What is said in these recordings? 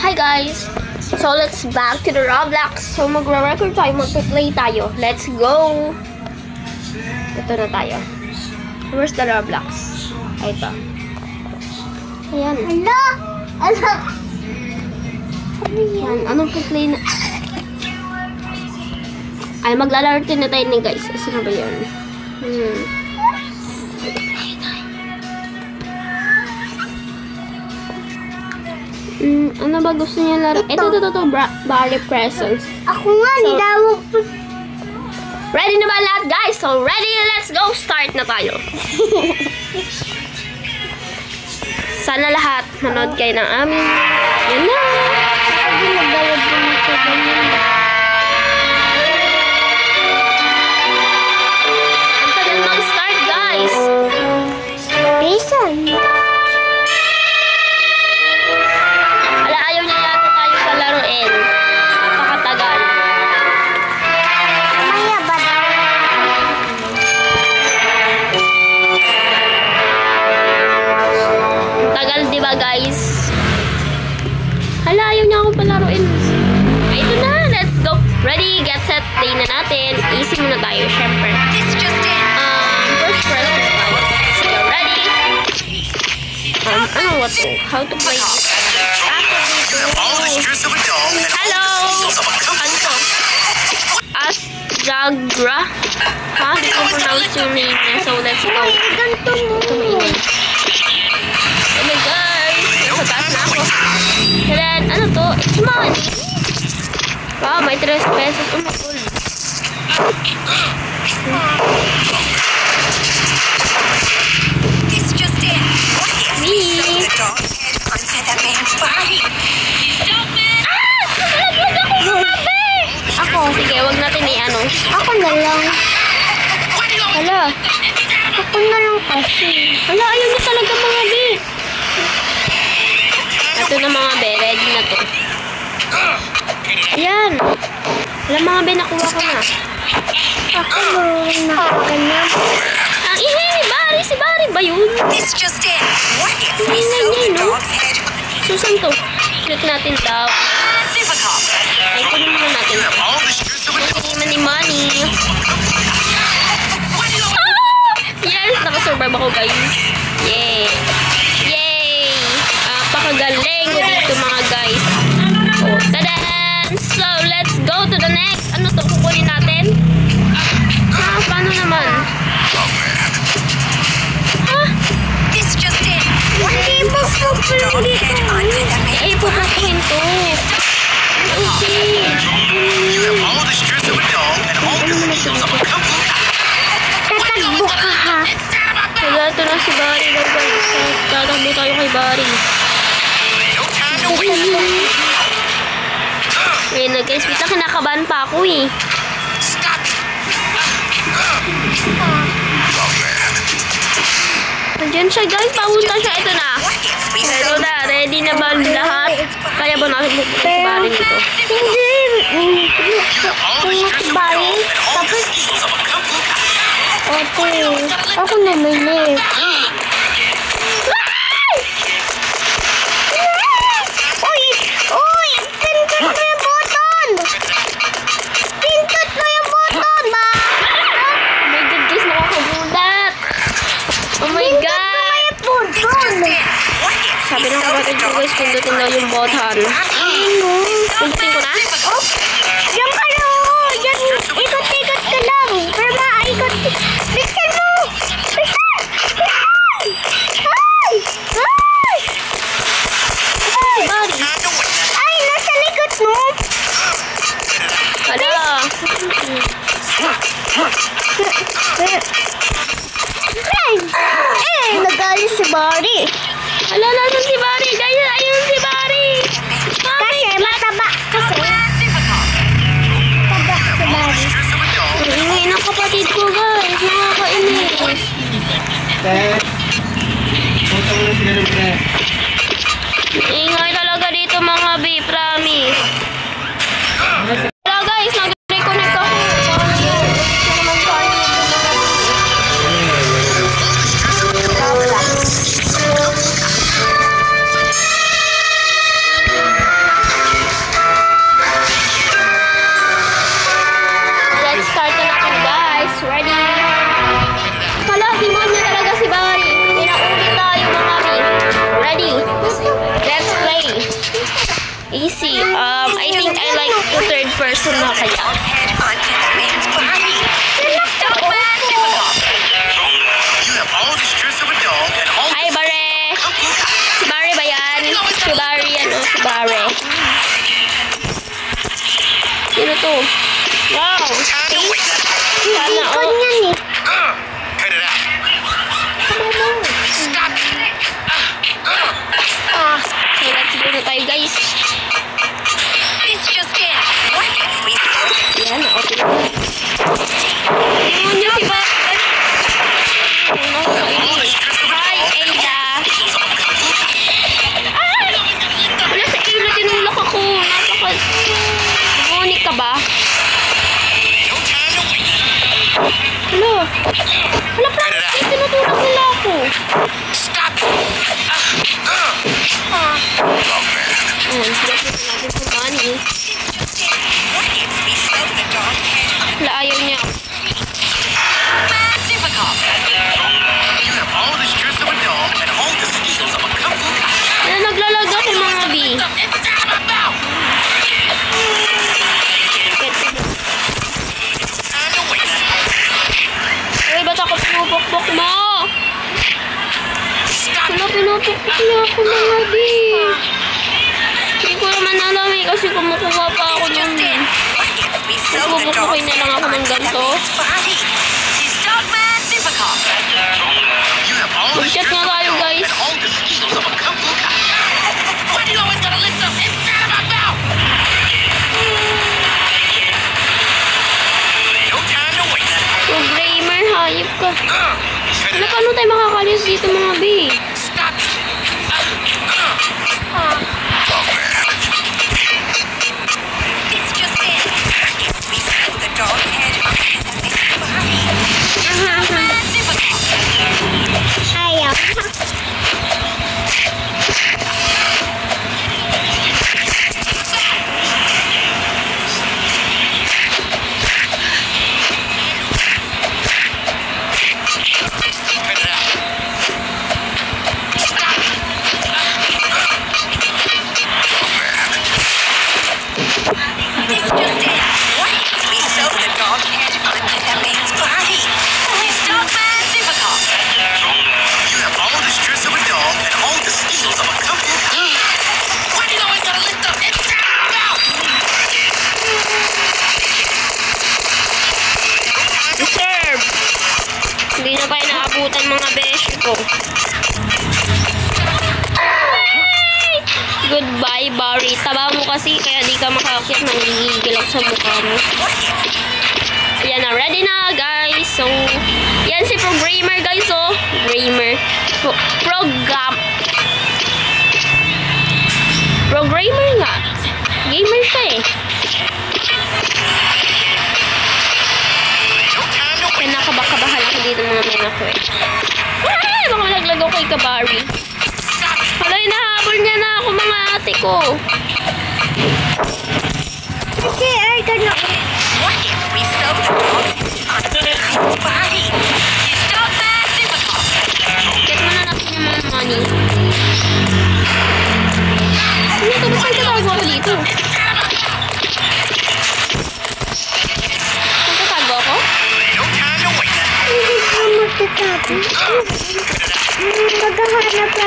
Hi guys! So let's back to the Roblox. So magre-record tayo, magpe-play tayo. Let's go! Ito na tayo. Where's the Roblox? Ay, ito. Ayan. Hello! Hello! Ayan. Anong play na? Ay, maglalaro din na tayo ni guys. Sino ba yun? Ano ba gusto niya laro? Ito. Barley Presents. Ako nga, nilawag po. Ready na ba lahat guys? So ready, let's go! Start na tayo. Sana lahat manood kayo ng amin. Yan na! Nagdawag po nito ganyan. Ang tagal mag-start guys. Jason. Ala, ayaw niya yata tayo palaruin. Napakatagal. Maya ba? Ang tagal diba guys? Hala, ayaw niya akong palaruin. Ay, ito na. Let's go. Ready, get set. Play na natin. Easy muna tayo, syempre. First person tayo. So, ready? Ano what to? How to play this? Hello! Ano to? Asjagra? Ha? Hindi ko pronounce yung name niya. So, let's go. Ganito mo. Tumingin. Oh my guys! Sa taas na ako. And then, ano to? It's money. Wow, may 3 pesos. Oh my God. This just in. What if Me. we sold the dog head onto that man's body? Stop it! Nalaglag ako kumabi! Ako, sige, wag natin i-ano. Ako na lang. Hala. Ako na lang kasi. Hala, ayaw niya talaga mga be. Ito na mga be, ready na to. Ayan. Hala mga be, nakuha ko na. Ako nakaganap. Ang ingay ni Barry. Si Barry ba yun? This just in. What if we Ingay sold niya, the no? dog's head? Susan to. Click natin daw. Super cop. Ay, kunin muna natin to. Kunin ni money. Yes, nakasurvive ako guys. Yay! Yay! Pakagaling ko dito mga guys. Oh, tadan! So, let's go to the next. Ano to? Kukunin natin? Paano naman? This just in. What if we sold the dog's head onto that Ay, man's body? pupukuhin to. Okay. Tatagbo ka ha. Wala, ito na si Barry. Tatakbo tayo kay Barry. Ayun na guys, wait lang, kinakabahan pa ako eh. Nandiyan siya guys, papunta siya. Ito na. Ito na, ready na ba lahat? Kaya ba natin pupunta si Barry dito? Hindi. Tingnan si Barry. Tapos, okay. Ako namili. Uy! Pintot mo yung button! Pintot mo yung button, ba? Oh my god guys, nakakagulat! Oh my god! Button! Sabi ng kapatid ko guys, pindutin daw yung button. Ano? Pindutin ko na? Oh! Diyan ka na! Diyan! Ikot-ikot ka lang! Pero maaikot! Bigsan mo! Bigsan! Ay! Ay! Barry! Ay! Nasa likod mo! Hala! Ay! Nagalis si Barry! Hala, nasan si Barry? Guys, ayun si Barry! Kasi mataba! Kasi mataba si Barry! Ang ingay ng kapatid ko guys, nakakainis. Ingay talaga dito mga B, promise. Hello guys, nag-reconnect ako. Easy. I think I like the third person na kaya. Dog's head onto the man's body. It's Dogman difficult. You have all the strength of a dog and all Hi, Bare! Si Bare ba yan? Si Bare yan, oh. Si Bare. Sino to? Wow! time to wait. Sana, Ikon oh. yan eh. Cut it out. Stop it. So, let's go na tayo, guys. This just in. What if we sold Yan, okay. Yun niyo si Bare. Ano, hi, Ada. Ay! Wala sa Ada, tinulak ako. Napaka... Demonic ka ba? No time to wait. Hello? Wala pa. Tinutulak nila ako. Stop it. Dogman. Oh, sila natin sa money. What if we sold the dog's head Wala, ayaw niya. Dogman difficult. You have all the strength of a dog and all the skills of a kung fu master. Wala, naglalag ako mga B. It's time about. Time to wait. Uy, ba't ako pinupukpok mo? Stop Wala, it. pinupukpok niya ako mga B. Hindi ko naman alam eh, kasi kumukuha pa ako Just nun. in. What if we sold the Pupupukin dog's niya lang head ako ng onto the ganito. man's body? It's Dogman difficult. You have all the Mag-chat strength nga of a tayo, dog guys. and all the skills of a kung fu master. Why do you always gotta lift up? It's time about. No time to wait. Programmer, hayop ka. Cut Wala, it out. paano tayo makakalis dito mga B? Stop it. Dogman. It's just in. What if we sold the dog's head onto the man's body? It's Dogman difficult. Ayaw. Cut it out. Stop it. This just in. What if we sold the dog's head onto the man's body? It's Dogman difficult. You have all the strength of a dog and all the skills of a kung fu master. Why do you always gotta lift up? It's time about. Reserve! Hindi na pa inaabutan mga beshi ko. Ay! Goodbye, Barry. Taba mo kasi, kaya di ka makakit. Nanggigigil ako sa mukha mo. Ayan na, ready na, guys. So, yan si programmer, guys, oh. Programmer. Programmer nga. Gamer siya eh. No time to Kaya nakabakabahan ako dito mga mena ko eh. Ay! Baka malaglag ako kay Kabari. Hala, hinahabol niya na ako mga ate ko. Kasi ay gano'n. What if we sold the dog's head onto the man's body? It's Dogman difficult. Get mo na natin yung mga money. Ano ito? Ba't nagtatago ako dito? Nagtatago ako? No time to wait. Hindi ka magtatabi. Maghahanap ka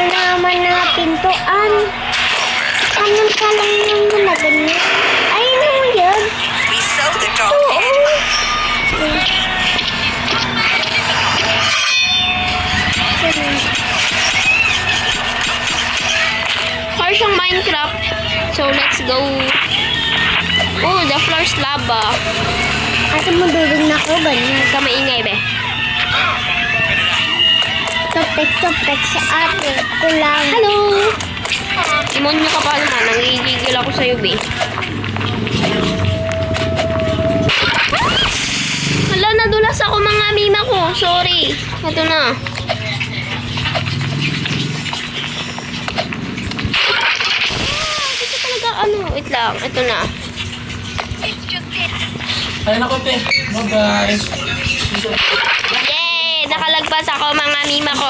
lang ng pintuan. Anong ka lang yung na ganyan? Ayun mo yun. We sold the dog's head. Or siyang Minecraft. So, let's go. Oh, the floor's lava. Asa mo dudog na ko ganyan? Huwag ka maingay, be. Sopek sa ate ko lang. Hello! Demonyo ka pa naman. Nangigigil ako sa'yo, be. Hala, nadulas ako mga mima ko. Sorry. Ito na. Dito talaga, wait lang. Ito na. It's just in. Ayun ako, te. Bye-bye. Yay! Nakalagpas ako mga mima ko.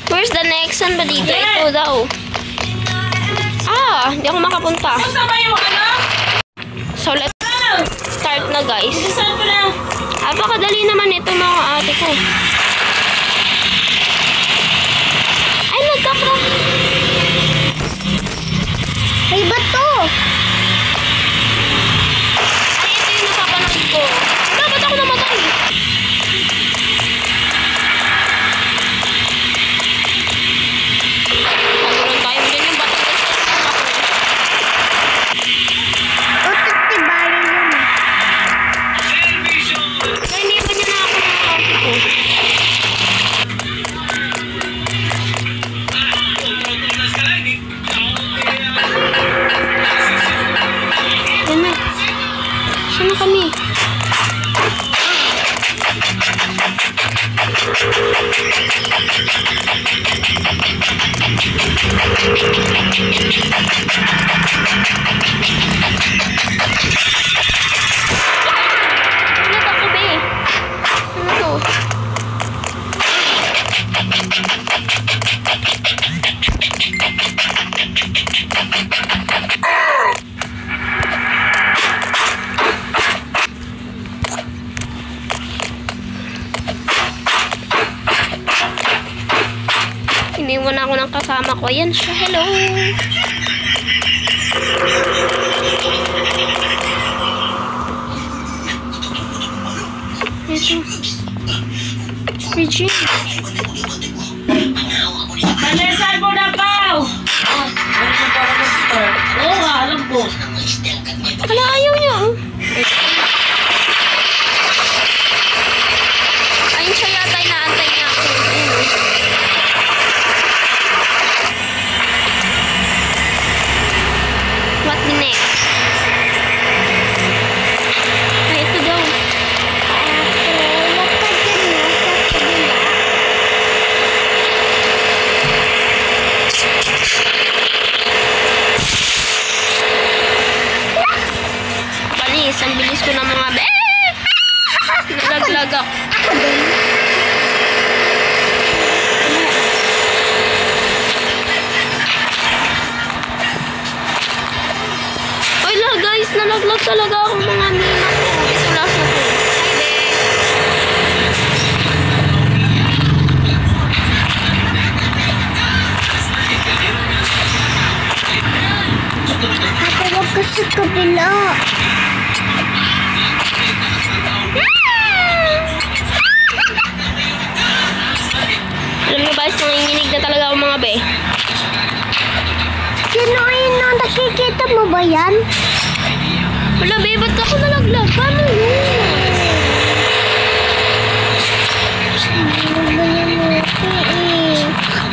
Where's the next one ba dito? Ito daw. Hindi ako makapunta. Saan ba yung ano? So, let's start na, guys. Saan ko na? Napakadali naman ito, mga ate ko. Ay, nagkakra. Ay, bato! Ay, ito yung napapanood ko. Wala, ba't ako namatay? Pagkaroon tayo. Diyan yung bato. Utot ni Barry yun. Kaya hindi ba niya na ako nakakapit ko? Yan na. Saan na kami? Ano ako, be? Ano to? Iniwan ako ng kasama ko. Ayan siya. Hello. Ito. Regine. Panasan mo na, Pao! Ano ka para mag-start? Oo nga, alam ko. Wala, ayaw niya. Oh. Ayun siya yata. Inaantay niya ako. Ayun, oh. What the next? Ay, ito daw. Huwag ka dyan na sa kabila. Panis, ang bilis ko ng mga nalaglag ako. Ako din. Ay la guys, nalaglag talaga ako mga nina ko. Ito last na to. Ate, huwag ka sa kabila. Alam niyo guys, nanginginig na talaga ako mga be. Sino yun na? Nakikita mo ba yan? Wala be, ba't ako nalaglag? Paano yun? Ano ba yan ito eh?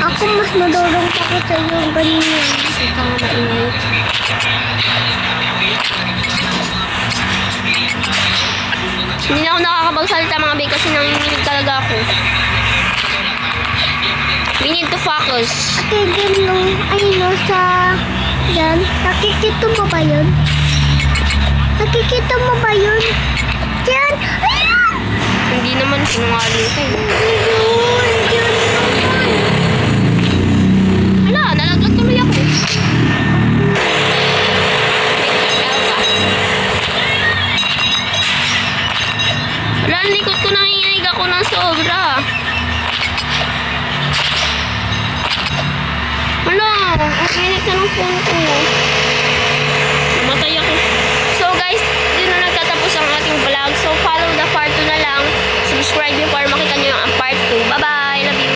Ako mas madurong pa ko sa iyo ganyan. Ito nga maingay. Hindi na ako nakakapagsalita mga be kasi nanginginig talaga ako. We need to focus. Ate, dyan nung, ayun no, sa, dyan, nakikita mo ba yun? Nakikita mo ba yun? Dyan, ayun! Hindi naman sinungaling kayo. Ayun, dyan naman. Wala, nalaglag tuloy ako. Wala, ang likod ko nanginginig ako ng sobra. Wala, ang init na ng phone ko. Namatay ako.